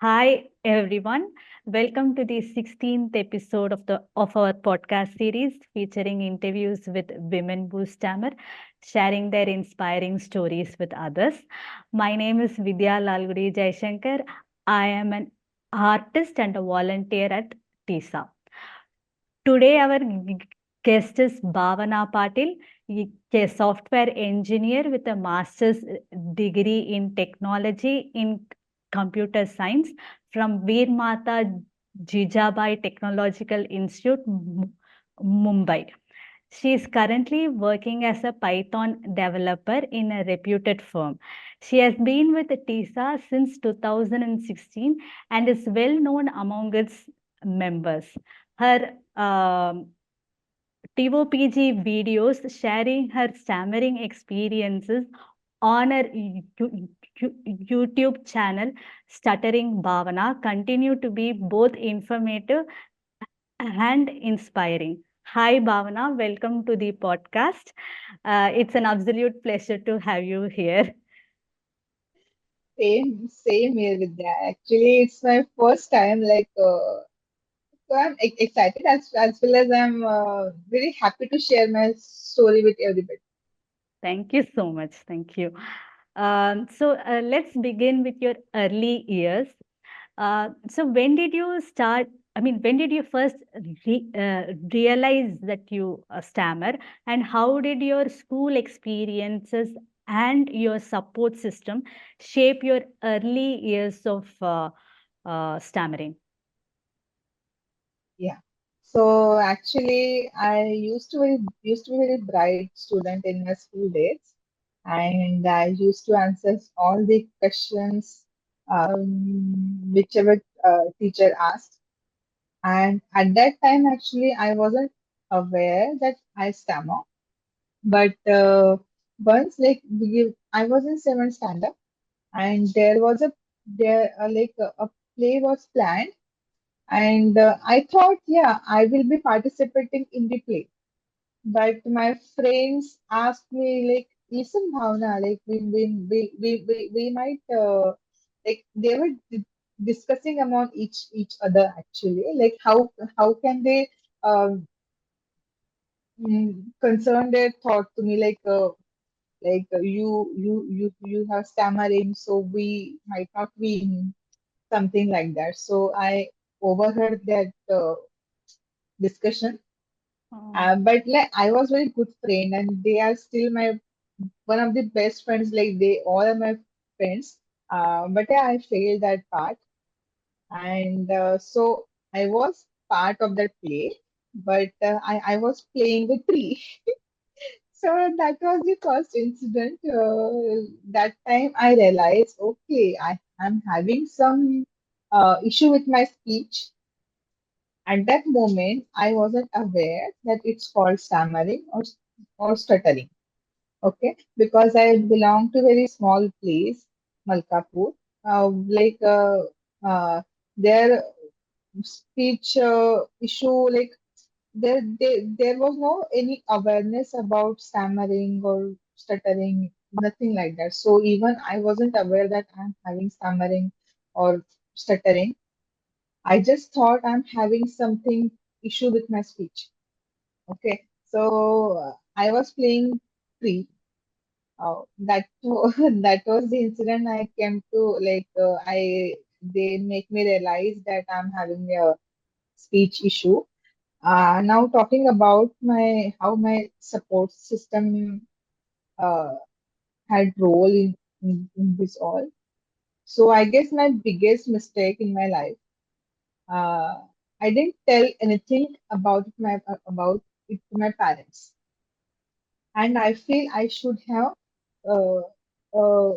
Hi everyone. Welcome to the 16th episode of our podcast series featuring interviews with women who stammer, sharing their inspiring stories with others. My name is Vidya Lalgudi Jaishankar. I am an artist and a volunteer at TISA. Today, our guest is Bhavana Patil, a software engineer with a master's degree in technology in computer science from Veer Mata Jijabai Technological Institute, Mumbai. She is currently working as a Python developer in a reputed firm. She has been with TISA since 2016 and is well known among its members. Her TOPG videos sharing her stammering experiences on her YouTube channel, Stuttering Bhavana, continue to be both informative and inspiring. Hi, Bhavana. Welcome to the podcast. It's an absolute pleasure to have you here. Same here with that. Actually, it's my first time. So I'm excited as well as I'm very happy to share my story with everybody. Thank you so much. Thank you. Let's begin with your early years. When did you start? I mean, when did you first realize that you stammer, and how did your school experiences and your support system shape your early years of stammering? Yeah. So actually, I used to be very bright student in my school days, and I used to answer all the questions whichever teacher asked. And at that time, actually, I wasn't aware that I stammer. But once, I was in seventh standard, and a play was planned, and I thought, yeah, I will be participating in the play. But my friends asked me, like, listen, Bhavna, like we might like they were discussing among each other actually, like how can they concern their thought to me, you have stammering, so we might not win, something like that. So I overheard that discussion. Oh, But like I was very good friend, and they are still my one of the best friends. Like they all are my friends. But yeah, I failed that part, and so I was part of that play, but I was playing with three. So that was the first incident. That time I realized, okay, I am having some issue with my speech. At that moment, I wasn't aware that it's called stammering or stuttering. Okay, because I belong to a very small place, Malkapur. Like their speech issue, like there was no any awareness about stammering or stuttering, nothing like that. So even I wasn't aware that I'm having stammering or stuttering. I just thought I'm having something issue with my speech. Okay, so I was playing free. That that was the incident I came to, I they make me realize that I'm having a speech issue. Now talking about my how my support system uh, had role in this all. So I guess my biggest mistake in my life, uh, I didn't tell anything about it to my parents, and I feel I should have uh, uh,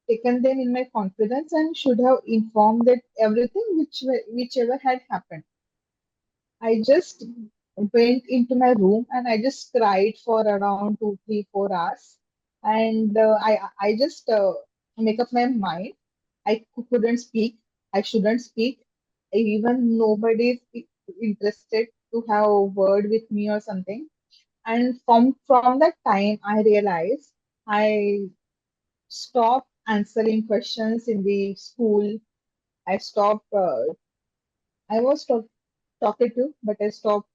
taken them in my confidence and should have informed that everything whichever had happened. I just went into my room and I just cried for around 2, 3, 4 hours. And I just make up my mind. I couldn't speak. I shouldn't speak. Even nobody is interested to have a word with me or something. And from that time, I realized I stopped answering questions in the school. I stopped. I was talkative, but I stopped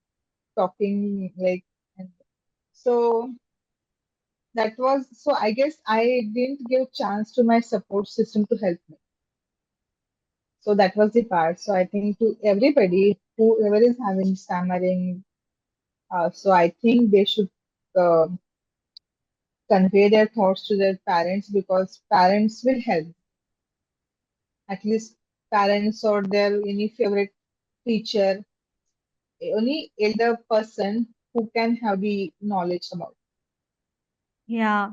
talking like. And so that was so. I guess I didn't give chance to my support system to help me. So that was the part. So I think to everybody, whoever is having stammering, so I think they should uh, convey their thoughts to their parents because parents will help. At least parents or their any favorite teacher, any elder person who can have the knowledge about. Yeah,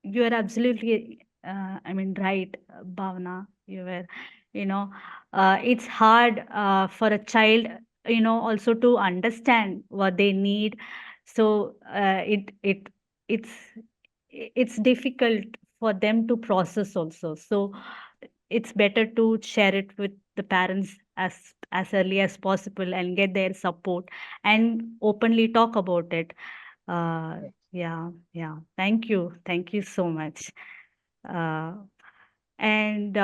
you are absolutely, I mean, right, Bhavana. You were, you know, it's hard for a child, also to understand what they need. So it's it's difficult for them to process also. So it's better to share it with the parents as early as possible and get their support and openly talk about it. Yeah, yeah. Thank you so much. Uh, and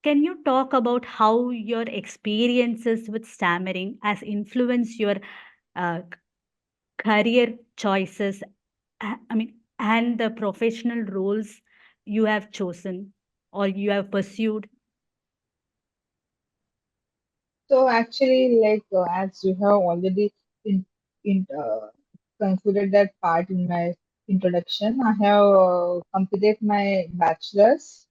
can you talk about how your experiences with stammering has influenced your career choices? I mean, and the professional roles you have chosen or you have pursued? So actually, like as you have already in, concluded that part in my introduction, I have completed my bachelor's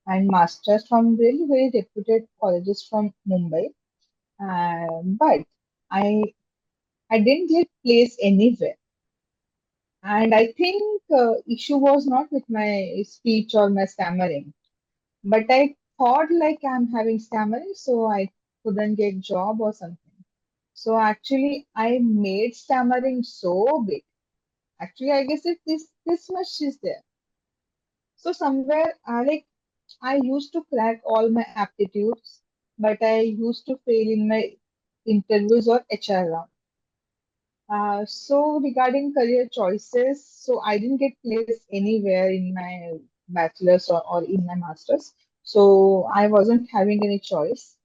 and master's from really very reputed colleges from Mumbai. But I I didn't get place anywhere, and I think issue was not with my speech or my stammering, but I thought like I'm having stammering, so I couldn't get job or something. So actually, I made stammering so big. Actually, I guess it this much is there. So somewhere, I used to crack all my aptitudes, but I used to fail in my interviews or HR round. So regarding career choices, so I didn't get place anywhere in my bachelor's or in my master's. So I wasn't having any choice.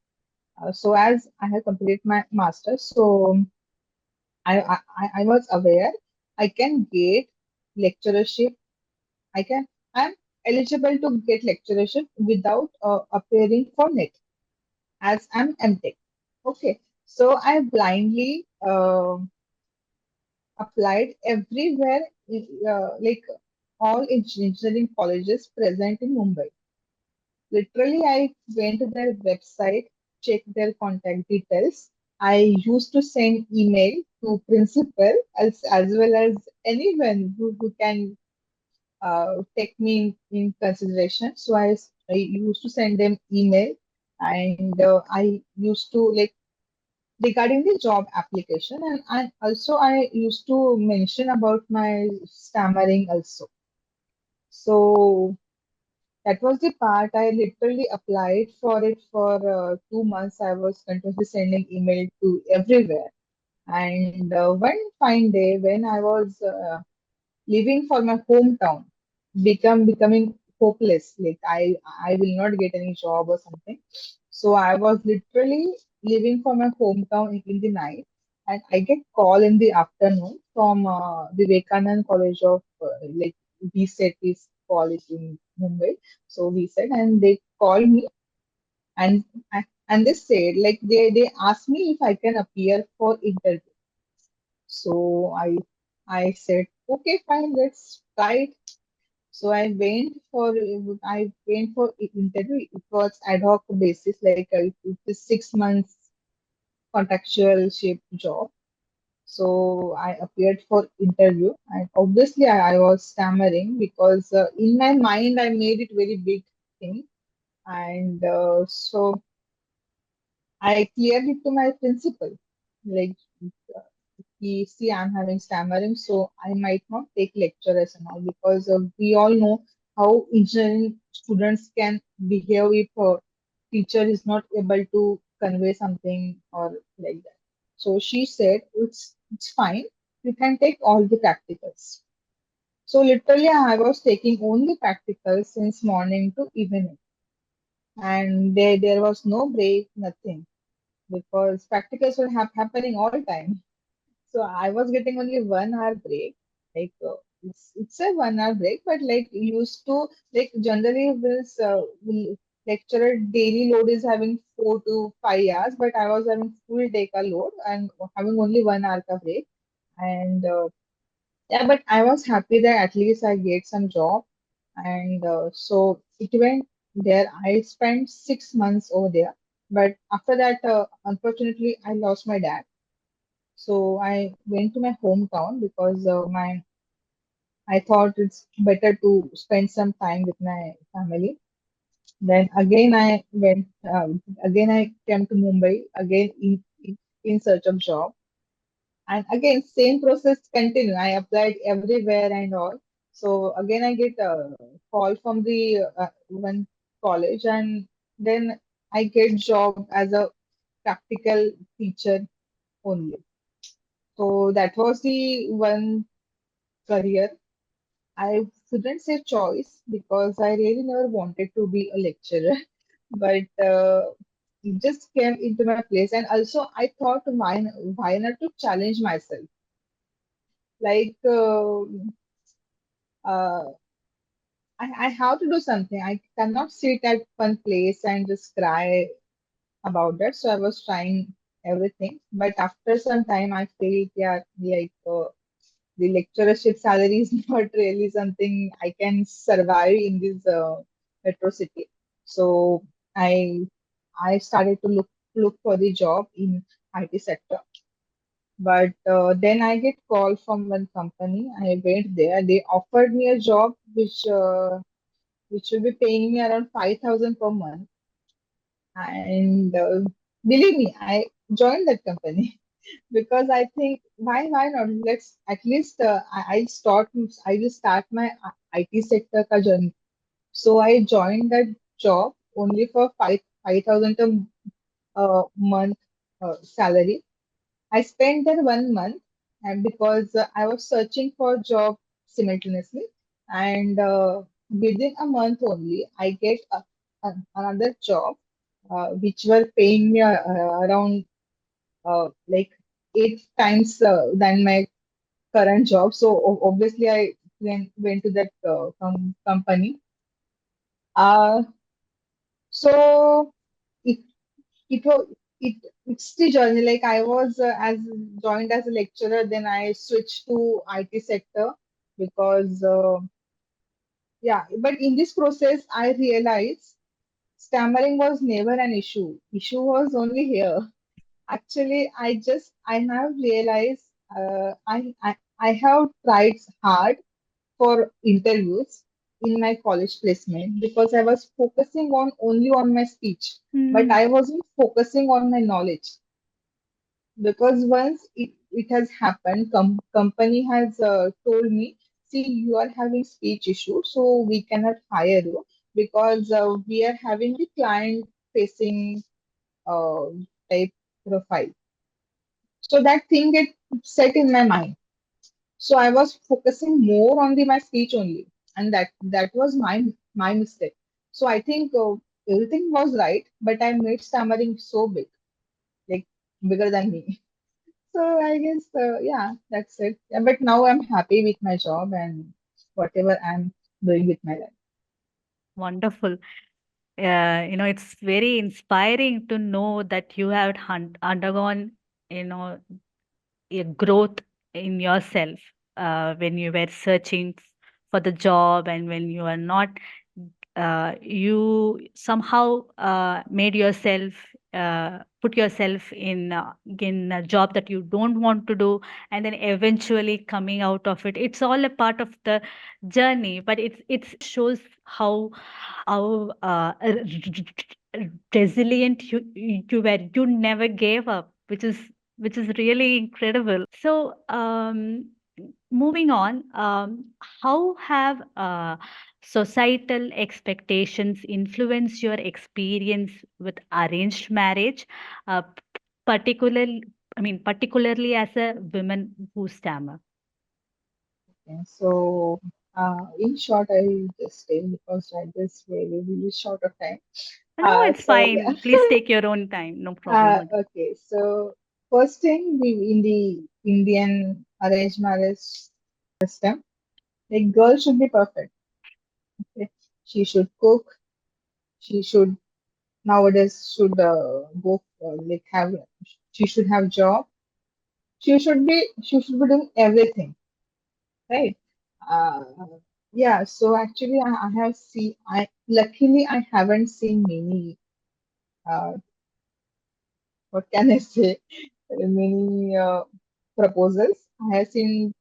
So as I had completed my master's, so I was aware I can get lecturership. I'm eligible to get lecturership without appearing for NET as I'm MTech. Okay, so I blindly applied everywhere, like all engineering colleges present in Mumbai. Literally, I went to their website, checked their contact details. I used to send email to principal as well as anyone who can take me in consideration. So I used to send them email and I used to like regarding the job application and also I used to mention about my stammering also. So that was the part. I literally applied for it for 2 months. I was continuously sending email to everywhere. And one fine day, when I was leaving for my hometown, becoming hopeless, like I will not get any job or something. So I was literally leaving for my hometown in the night, and I get call in the afternoon from the Vivekanand College of like we said is college in Mumbai. So we said, and they called me and and they said like they asked me if I can appear for interview. So I said okay fine, let's try it. So I went for interview. It was ad hoc basis, like it is 6 months contractual shape job. So I appeared for interview, and obviously I was stammering because in my mind I made it very big thing, and so I cleared it to my principal, like he see I'm having stammering, so I might not take lectures and all because we all know how engineering students can behave if a teacher is not able to convey something or like that. So she said it's fine. You can take all the practicals. So literally, I was taking only practicals since morning to evening. and there was no break, nothing, because practicals were happening all time. So I was getting only 1 hour break. Like it's a 1 hour break, but like used to, like generally this lecturer daily load is having 4 to 5 hours, but I was having full day ka load and having only 1 hour ka break. And yeah, but I was happy that at least I get some job, and so it went there. I spent 6 months over there, but after that, unfortunately, I lost my dad. So I went to my hometown because my I thought it's better to spend some time with my family. Then again I went. Again I came to Mumbai again in search of job, and again same process continue. I applied everywhere and all. So again I get a call from the one college, and then I get job as a practical teacher only. So that was the one career. I shouldn't say choice because I really never wanted to be a lecturer, but it just came into my place. And also, I thought, why not to challenge myself? Like, uh, I have to do something. I cannot sit at one place and just cry about that. So I was trying everything. But after some time, I felt, yeah, like the lecturership salary is not really something I can survive in this metro city. So I I started to look for the job in IT sector. But then I get call from one company. I went there. They offered me a job which will be paying me around 5,000 per month. And believe me, I joined that company because I think why not? Let's at least I will start my IT sector ka journey. So I joined that job only for 5,000 a month salary. I spent that 1 month, and because I was searching for job simultaneously, and within a month only, I get another job, which were paying me around like 8 times than my current job. So obviously, I went to that company. Uh, so it it was it's the journey. Like I was as joined as a lecturer, then I switched to IT sector because yeah. But in this process, I realized stammering was never an issue. Issue was only here. Actually, I have realized I have tried hard for interviews in my college placement because I was focusing on only on my speech, but Hmm. I wasn't focusing on my knowledge. Because once it has happened, company has told me, see, you are having speech issue, so we cannot hire you because we are having the client facing uh, type profile. So that thing get set in my mind. So I was focusing more on my speech only, and that was my mistake. So I think everything was right, but I made stammering so big, like bigger than me. So I guess yeah, that's it. Yeah, but now I'm happy with my job and whatever I'm doing with my life. Wonderful. It's very inspiring to know that you have undergone, you know, a growth in yourself when you were searching for the job, and when you are not, you somehow made yourself, put yourself in a job that you don't want to do, and then eventually coming out of it. It's all a part of the journey, but it's shows how resilient you were. You never gave up, which is really incredible. So, moving on, how have societal expectations influenced your experience with arranged marriage, uh, particularly, particularly as a woman who stammer? Okay, so in short, I will just say because I just really, really short of time. No, it's So yeah. fine. Please take your own time. No problem at all. Okay, so first thing we in the Indian arranged marriage system, a girl should be perfect. Okay? She should cook. She should nowadays should go like have. She should have job. She should be doing everything, right? Uh, yeah. So actually, I have seen. I luckily I haven't seen many. Uh, what can I say? Many proposals. I have seen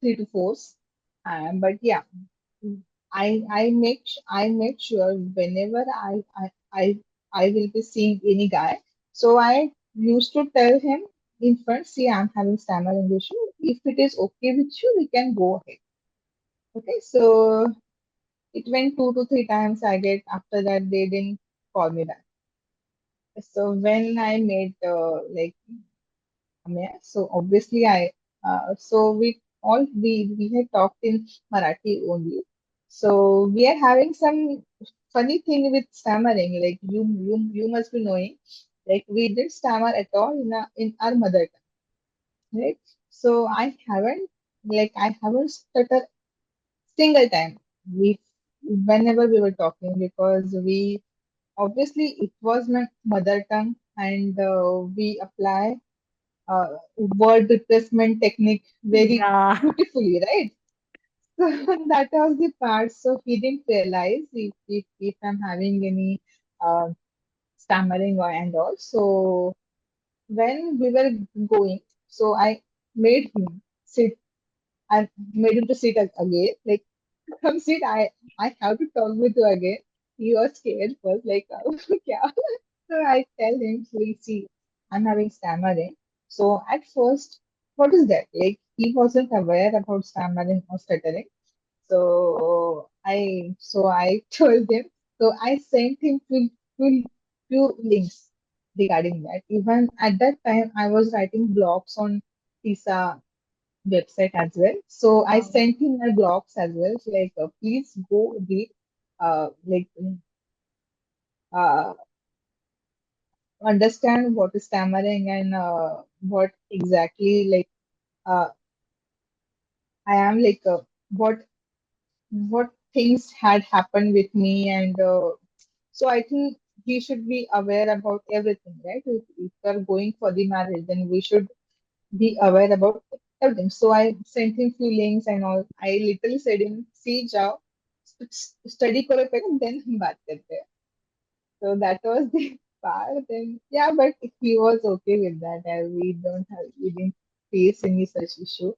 three to four. But yeah, I make sure whenever I will be seeing any guy. So I used to tell him in front, see, I'm having stammering issue. If it is okay with you, we can go ahead. Okay, so it went 2 to 3 times. I get after that they didn't call me back. So when I made like yeah, so obviously so we had talked in Marathi only. So we are having some funny thing with stammering. Like you must be knowing, like we did stammer at all in our mother tongue, right? So I haven't stuttered single time. We whenever we were talking because we obviously it was my mother tongue and we apply word replacement technique very Yeah. beautifully, right? So that was the part. So he didn't realize if I'm having any uh, stammering or and all. So when we were going, so I made him sit. I made him to sit again. Like, come sit. I have to talk with you again. He was scared first. Like, yeah. So I tell him, please see, I'm having stammering. So at first, what is that? Like he wasn't aware about stammering or stuttering. So I told him. So I sent him few links regarding that. Even at that time, I was writing blogs on TISA website as well. So I Wow. sent him my blogs as well. So like, please go read, like, uh, understand what is stammering and what exactly like uh, I am like what things had happened with me and so I think we should be aware about everything, right? If we are going for the marriage, then we should be aware about everything. So I sent him few links and all. I literally said him, see, जाओ study करो पहले, then हम बात करते हैं. So that was the part. And yeah, but he was okay with that. We didn't face any such issue.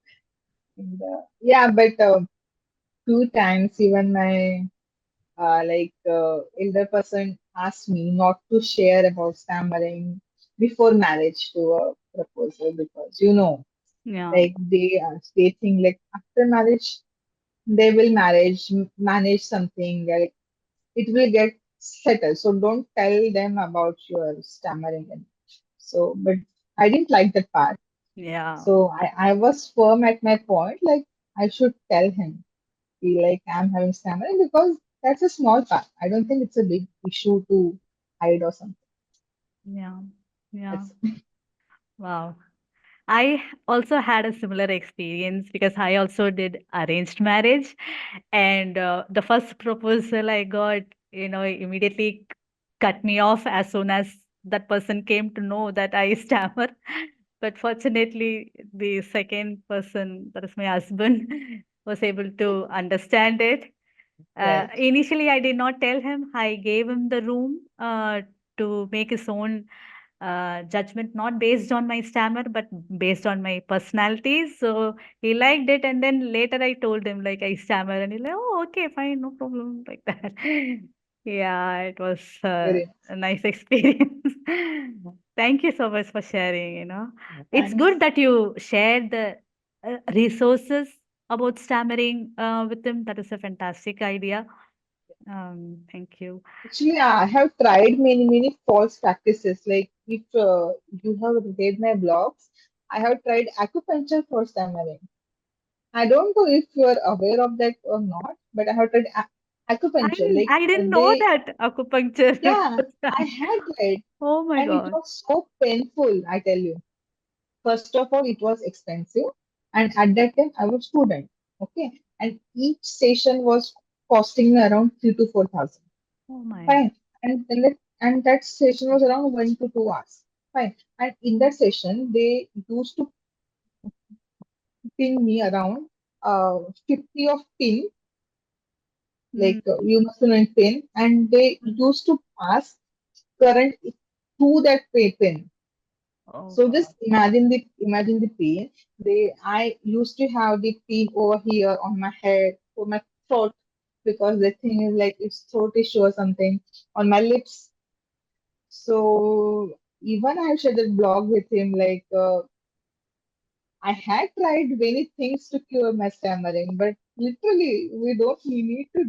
And yeah, but two times even my elder person asked me not to share about stammering before marriage to a proposal because Yeah. like they think like after marriage they will manage something like it will get settled. So don't tell them about your stammering. And so, but I didn't like that part. Yeah. So I was firm at my point, like I should tell him, be like I'm having stammering because that's a small part. I don't think it's a big issue to hide or something. Yeah. Yeah. That's Wow. I also had a similar experience because I also did arranged marriage. And the first proposal I got, immediately cut me off as soon as that person came to know that I stammer. But fortunately, the second person, that is my husband, was able to understand it. right. Initially, I did not tell him. I gave him the room to make his own judgment, not based on my stammer, but based on my personality. So he liked it, and then later I told him like I stammer, and he's like, "Oh, okay, fine, no problem," like that. Yeah, it was Very nice. a nice experience. Thank you so much for sharing. It's Thanks. good that you shared the resources about stammering with him. That is a fantastic idea. Thank you. Actually, I have tried many false practices. Like if you have read my blogs, I have tried acupuncture for stammering. I don't know if you are aware of that or not, but I have tried acupuncture. Like I didn't know they, that acupuncture yeah, was I done. had tried, Oh my and it God. was so painful. I tell you. First of all, it was expensive, and at that time I was student. Okay, and each session was costing me around 3 to 4 thousand. Oh my. Fine, and that session was around 1 to 2 hours. Fine, and in that session they used to pin me around 50 of pin, Mm. you must know in pin, and they Mm. used to pass current through that pin. Oh So just God. imagine the pain. I used to have the pain over here on my head, or my throat, because the thing is like it's throat issue or something on my lips. So even I shared a blog with him, I had tried many things to cure my stammering, but literally we don't need to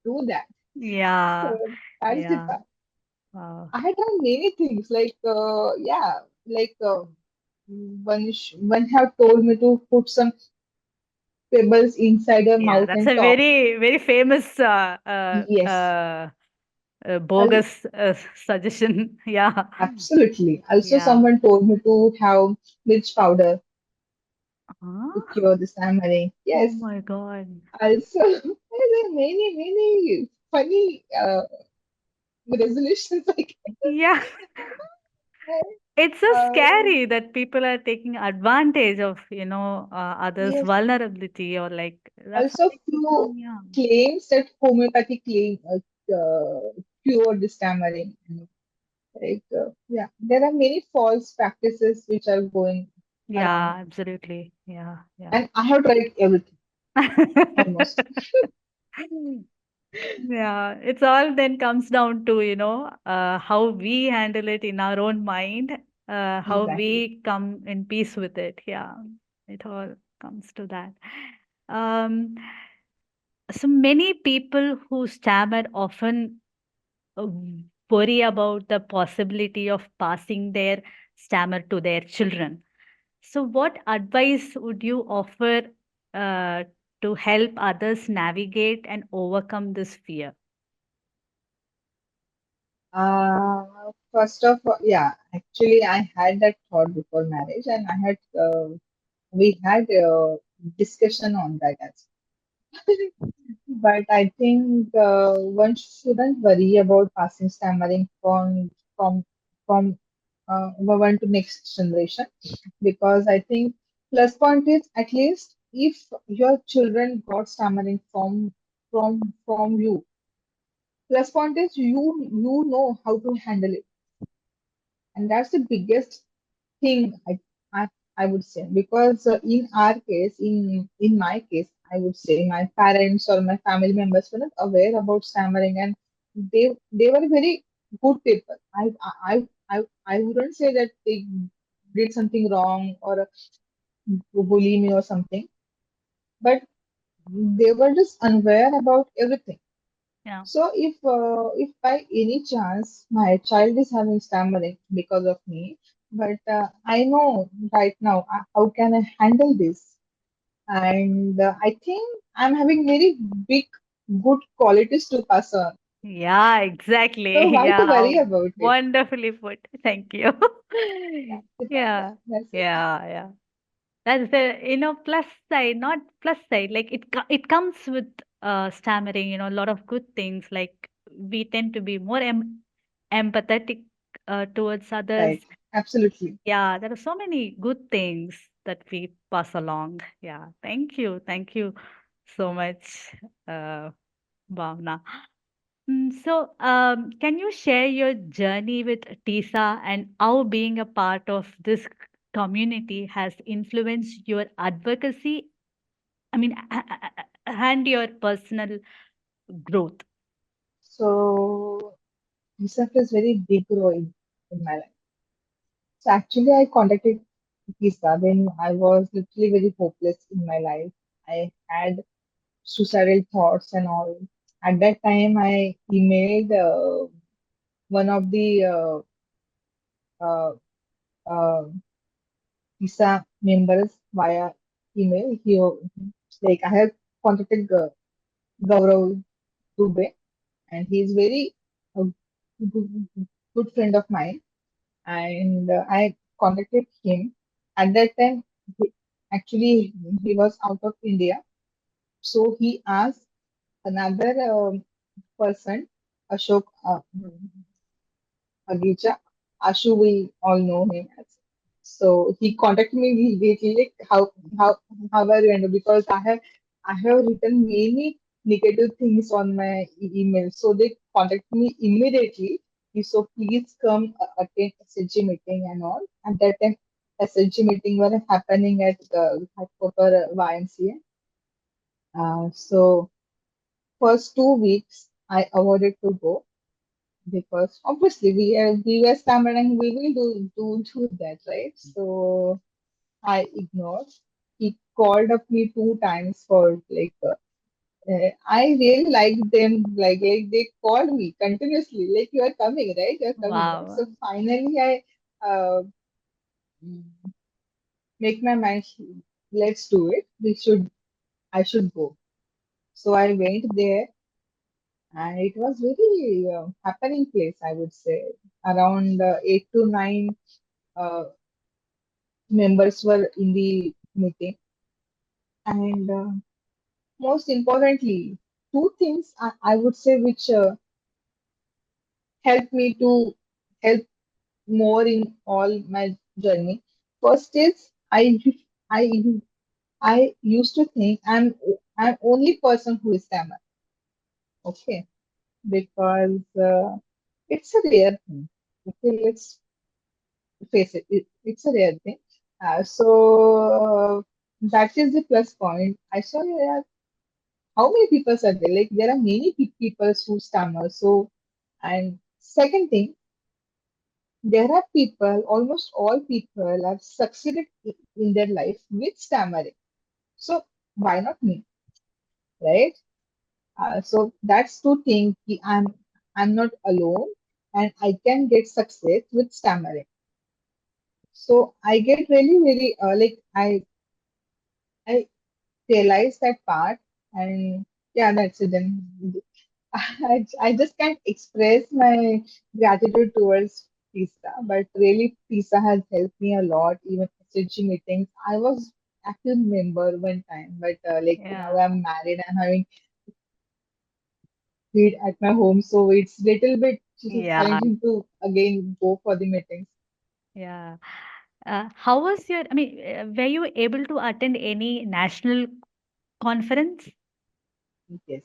do that. Yeah. So that's the Yeah. part. Wow. I had done many things like one have told me to put some pebbles inside her Yeah, mouth that's and a talk. very, very famous Yes, Al- bogus suggestion. Yeah. absolutely. Also, Yeah. someone told me to have mirch powder to Huh? cure the stammering. Oh Yes. my God. Also, there are many funny resolutions like Yeah. It's so uh, scary that people are taking advantage of, others' yes. vulnerability or like that's Also, something to few come. Yeah. claims that homeopathy claim cure the stammering. Yeah, there are many false practices which are going around, Yeah, absolutely. Yeah, yeah. and I have tried everything almost. Yeah, it's all then comes down to, how we handle it in our own mind, how Exactly. we come in peace with it. Yeah, it all comes to that. Um, so many people who stammer often uh, worry about the possibility of passing their stammer to their children. So, what advice would you offer uh, to help others navigate and overcome this fear? First of all, yeah, actually, I had that thought before marriage, and we had a discussion on that as well. But I think one shouldn't worry about passing stammering from from one to next generation, because I think plus point is, at least if your children got stammering from you, plus point is you know how to handle it, and that's the biggest thing I, I would say, because in our case, in my case, I would say my parents or my family members were not aware about stammering, and they were very good people. I wouldn't say that they did something wrong or bully me or something, but they were just unaware about everything. Yeah. So if by any chance my child is having stammering because of me, but I know right now how can I handle this, and I think I'm having very big good qualities to pass on. Yeah, So exactly. why to Yeah, worry about it? wonderfully put. Thank you. That's the part. Yeah, Yeah, that's it. yeah, yeah. That's the, plus side, not plus side. Like it comes with stammering, a lot of good things. Like we tend to be more empathetic towards others. Right. Absolutely. Yeah, there are so many good things that we pass along. Yeah, thank you. Thank you so much, uh, Bhavna. So, can you share your journey with TISA and how being a part of this community has influenced your advocacy? I mean, and your personal growth. So research is very big role in my life. So actually, I contacted Lisa when I was literally very hopeless in my life. I had suicidal thoughts and all. At that time, I emailed one of the uh, uh, Lisa members via email. Like I have contacted Gaurav Dubey, and he is very a good, good friend of mine. And I contacted him. At that time, he, actually, he was out of India, so he asked another person, Ashok Agicha, Ashu, we all know him as. So he contacted me immediately, like how are you? And because I have written many negative things on my email, so they contacted me immediately. So please come attend SLG meeting and all. At that time, SLG meeting were happening at the headquarter YMCA. So first 2 weeks I avoided to go because obviously we were stammering, we will do that, right? So I ignored. He called up me 2 times for like I really liked them, like they called me continuously, like you are coming, right? You are coming, right? So Wow. finally I make my mind, let's do it. I should go. So I went there, and it was very happening place, I would say. Around 8 to 9 uh, members were in the meeting, and most importantly, two things I would say which helped me to help more in all my journey. First is I I used to think I'm only person who is stammer. Okay, because it's a rare thing. Okay, let's face it, it's a rare thing. So that is the plus point. I saw there are how many people are there? Like there are many people who stammer. So and second thing, there are people, almost all people have succeeded in their life with stammering. So why not me, right? So that's to think I'm not alone and I can get success with stammering. So I get really very like I realized that part, and yeah, that's it. Then I just can't express my gratitude towards TISA, but really TISA has helped me a lot. Even SHG meetings, I was active member one time, but like now Yeah. I'm married and having kid at my home, so it's little bit Yeah. challenging to again go for the meetings. Yeah. How was your, I mean, were you able to attend any national conference? Yes,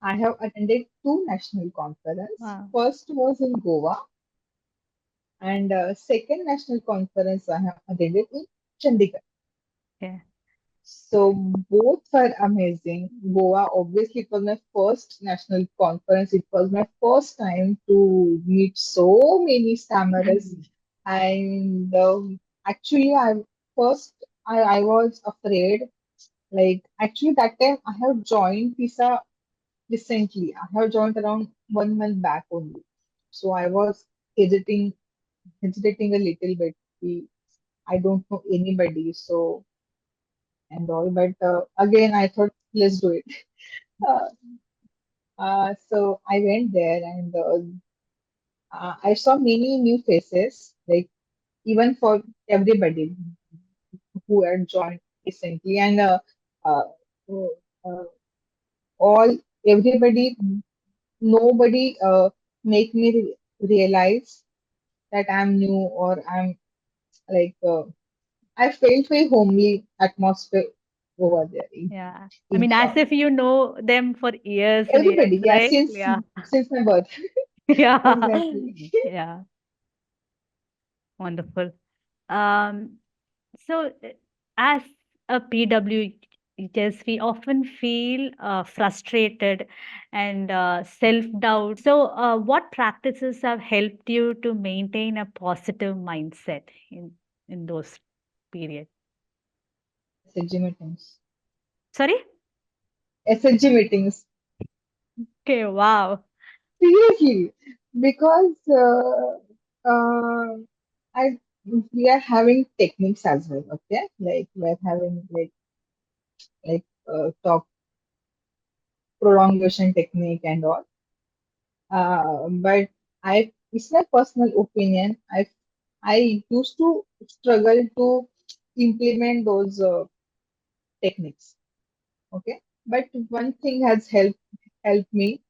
I have attended two national conference. Wow. First was in Goa, and second national conference I have attended in Chandigarh. Yeah. So both were amazing. Goa, obviously, it was my first national conference. It was my first time to meet so many stammerers, and actually, I was afraid. Like actually, that time I have joined TISA recently. I have joined around 1 month back only. So I was hesitating, hesitating a little bit. I don't know anybody, so and all. But again, I thought, let's do it. Uh, so I went there, and I saw many new faces, like even for everybody who had joined recently, and uh, uh, all everybody, nobody make me realize that I'm new or I'm like I felt very homely atmosphere over there Yeah. I in mean, as short. if you know them for years and years, Everybody, yeah, right? since Yeah. since my birth. Yeah. Exactly. Yeah. Wonderful. Um, so, as a PWHS, we often feel frustrated and self-doubt. So, what practices have helped you to maintain a positive mindset in those periods? SLG meetings. Sorry? SLG meetings. Okay, wow. Seriously, because I we are having techniques as well. Okay, like we're having like talk prolongation technique and all. But it's my personal opinion. I used to struggle to implement those techniques. Okay, but one thing has helped me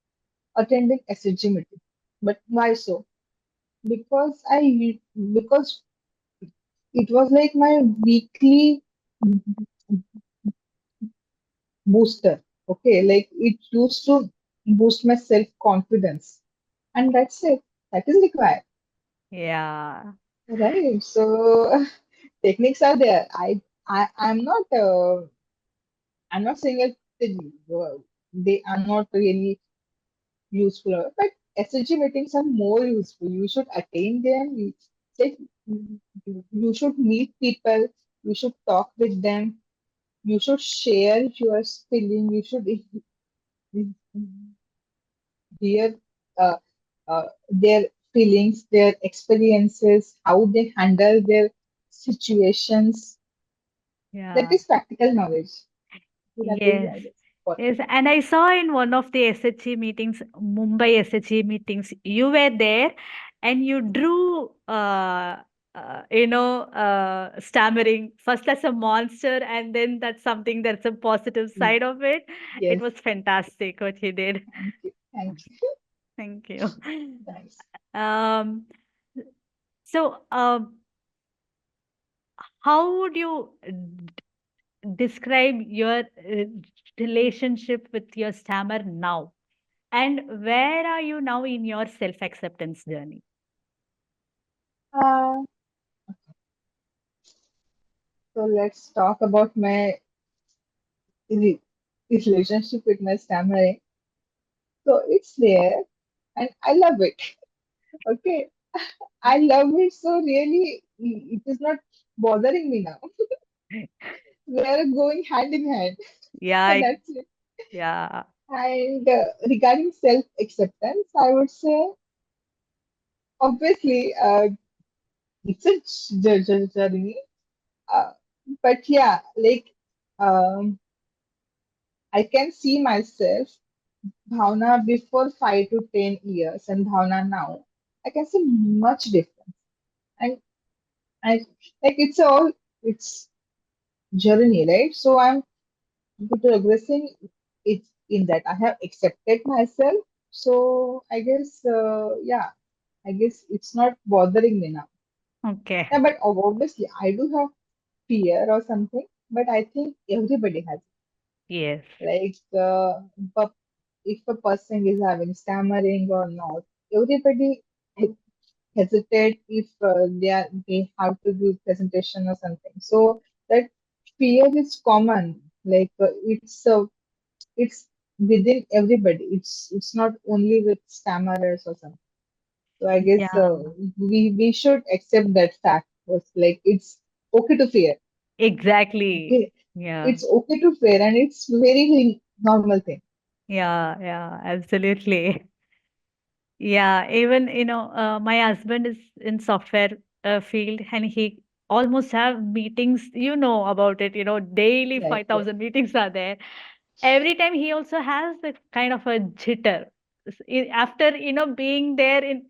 attending SHG meeting. But why so? Because because it was like my weekly booster. Okay, like it used to boost my self confidence, and that's it. That is required, Yeah. right? So techniques are there. I'm not saying that they are not really useful, but SLG meetings are more useful. You should attend them. Like, you should meet people. You should talk with them. You should share your feeling. You should hear uh, their feelings, their experiences, how they handle their situations. That Yeah. is practical knowledge. So that is, Yes. I guess, important. Yes. And I saw in one of the SHE meetings, Mumbai SHE meetings, you were there and you drew, stammering first as a monster and then that's something that's a positive side of it. It Yes. was fantastic what you did. Thank you. Thank you. Thank you. Thanks. Um, so, how would you describe your relationship with your stammer now? And where are you now in your self acceptance journey? Uh, so let's talk about my re- relationship with my stammering. So it's there, and I love it. Okay, I love it so really. It is not bothering me now. We are going hand in hand, Yeah, and that's it. yeah, And regarding self acceptance, I would say obviously it's a journey. Uh, but yeah, like um, I can see myself Bhavana before 5 to 10 years and Bhavana now. I can see much difference. And I like it's journey, right? So I'm progressing it in that. I have accepted myself. So I guess yeah, I guess it's not bothering me now. okay, Yeah, but obviously I do have fear or something, but I think everybody has. yes, Like, but if a person is having stammering or not, everybody hesitate if they have to give presentation or something. So that fear is common. Like it's within everybody. It's not only with stammerers or something. So I guess yeah, we should accept that fact. Was like it's okay to fear. exactly, Okay, yeah, it's okay to fear, and it's very normal thing. yeah, yeah, absolutely. Yeah, even my husband is in software field, and he almost have meetings. You know about it. Daily Yes, yes, 5,000 meetings are there. Every time he also has the kind of a jitter. After being there in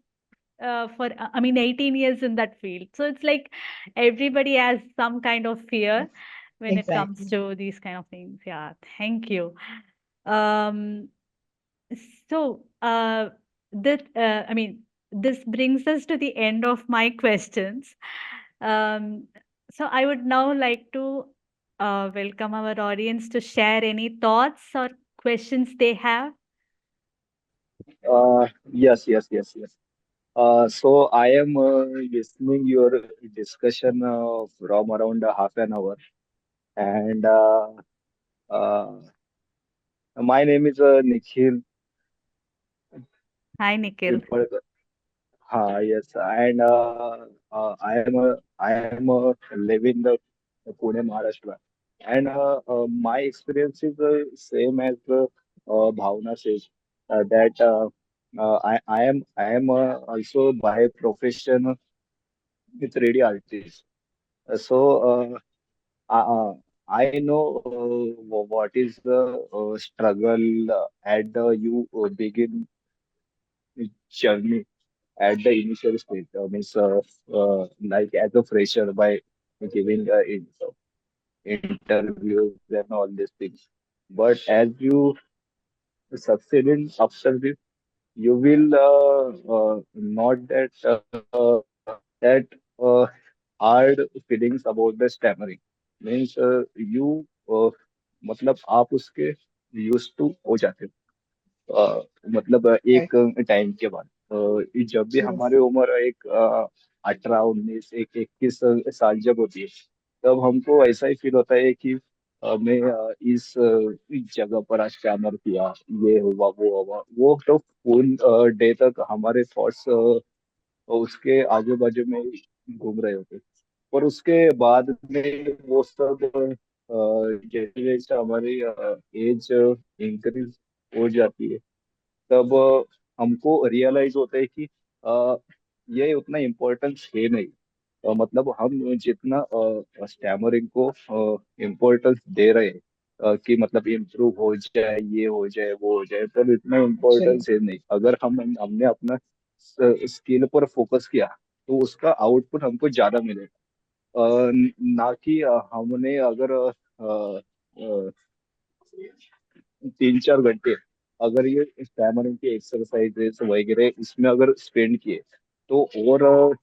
for I mean 18 years in that field, so it's like everybody has some kind of fear yes, when it comes exactly. to these kind of things. Yeah, thank you. Um, so, I mean, this brings us to the end of my questions. Um, so, I would now like to welcome our audience to share any thoughts or questions they have. Yes. So I am listening your discussion from around half an hour, and uh, my name is Nikhil Hi, Nikhil. Pimpalkar. Yes, and I am living the Pune, Maharashtra, and my experience is the same as Bhavna says that I am also by profession with radio artist. So uh, I know what is the struggle at the you begin journey at the initial stage. Means like as a fresher by giving interviews and all these things. But as you succeed in after this, you will not that hard feelings about the stammering. Means you मतलब आप उसके used to हो जाते हो। मतलब Right. एक time के बाद जब भी Yes. हमारी उम्र एक 18 19 एक 21 साल जब होती है, तब हमको ऐसा ही फील होता है कि मैं इस जगह पर आज कैमर किया, ये हुआ वो हुआ, वो तो फुल डे तक हमारे थॉट्स उसके आजू बाजू में ही घूम रहे होते। पर उसके बाद में वो सब जैसे जैसे हमारी एज इंक्रीज हो जाती है, तब हमको रियलाइज होता है कि अ, ये उतना इम्पोर्टेंस है नहीं। मतलब हम जितना स्टैमरिंग को इम्पोर्टेंस दे रहे हैं कि मतलब इम्प्रूव हो जाए, ये हो जाए वो हो जाए, पर इतना Actually. इम्पोर्टेंस है नहीं। अगर हमने अपना स्किल पर फोकस किया तो उसका आउटपुट हमको ज्यादा मिलेगा। ना कि हमने अगर 3 4 घंटे अगर ये स्टैमरिंग की एक्सरसाइजेस वगैरह इसमें अगर स्पेंड किए, तो और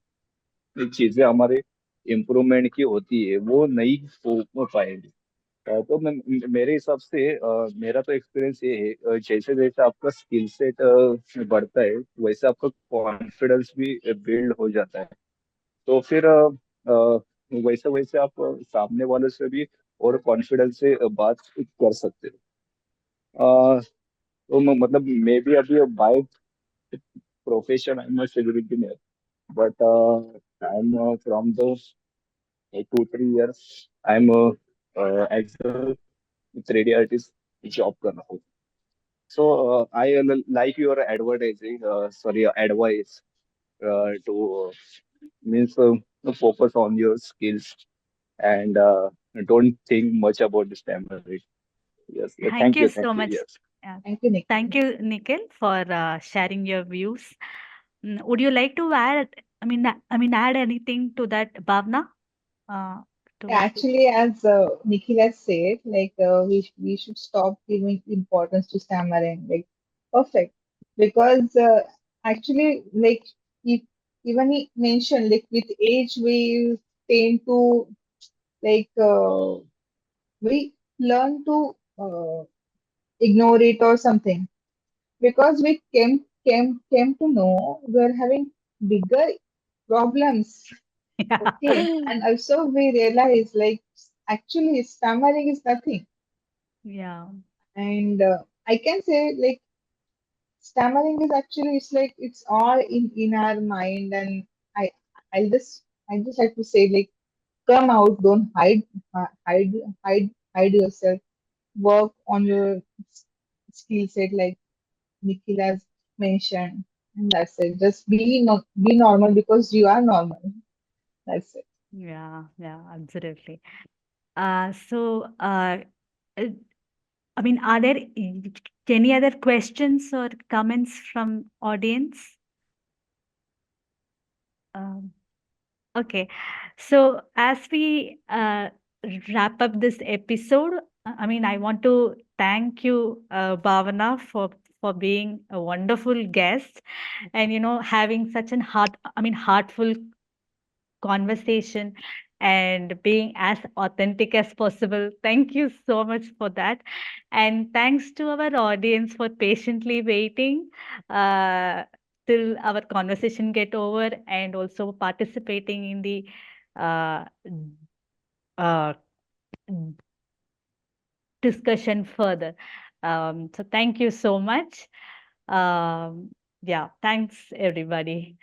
चीजें हमारे इम्प्रूवमेंट की होती है वो नहीं हो पाएगी। तो मेरे हिसाब से मेरा तो एक्सपीरियंस ये है, जैसे जैसे आपका स्किल सेट बढ़ता है वैसे आपका कॉन्फिडेंस भी बिल्ड हो जाता है। तो फिर वैसे वैसे आप सामने वाले से भी और कॉन्फिडेंस से बात कर सकते हो। तो मतलब मे बी अभी by profession I am civil engineer, but I am from the 2 3 years I am as a 3D artist job कर रहा हूँ। So I like your advertising sorry advice to means focus on your skills and don't think much about the stammering. Yes, Thank you thank so you. much. Yes. Uh, Thank you, Nikhil. Thank you, Nikhil, for sharing your views. Would you like to add? Add anything to that, Bhavna? Uh, to Yeah, what? actually, as Nikhil has said, like we should stop giving importance to stammering. Like, perfect, because actually, like he, even he mentioned, like with age we tend to like we learn to ignore it or something, because we came to know we're having bigger problems. Okay, Yeah. and also we realize like actually stammering is nothing. Yeah. And I can say like stammering is actually it's like it's all in our mind. And I I just have to say like come out, don't hide hide yourself, work on your skill set like Nikhil has mentioned, and that's it. Just be normal because you are normal. That's it. Yeah. Yeah. Absolutely. So, uh, are there any other questions or comments from audience? Um, okay. So, as we wrap up this episode, I want to thank you, Bhavana, for being a wonderful guest, and having such an heartful conversation and being as authentic as possible. Thank you so much for that. And thanks to our audience for patiently waiting uh, till our conversation get over and also participating in the uh, uh, discussion further. So thank you so much. Yeah, thanks everybody.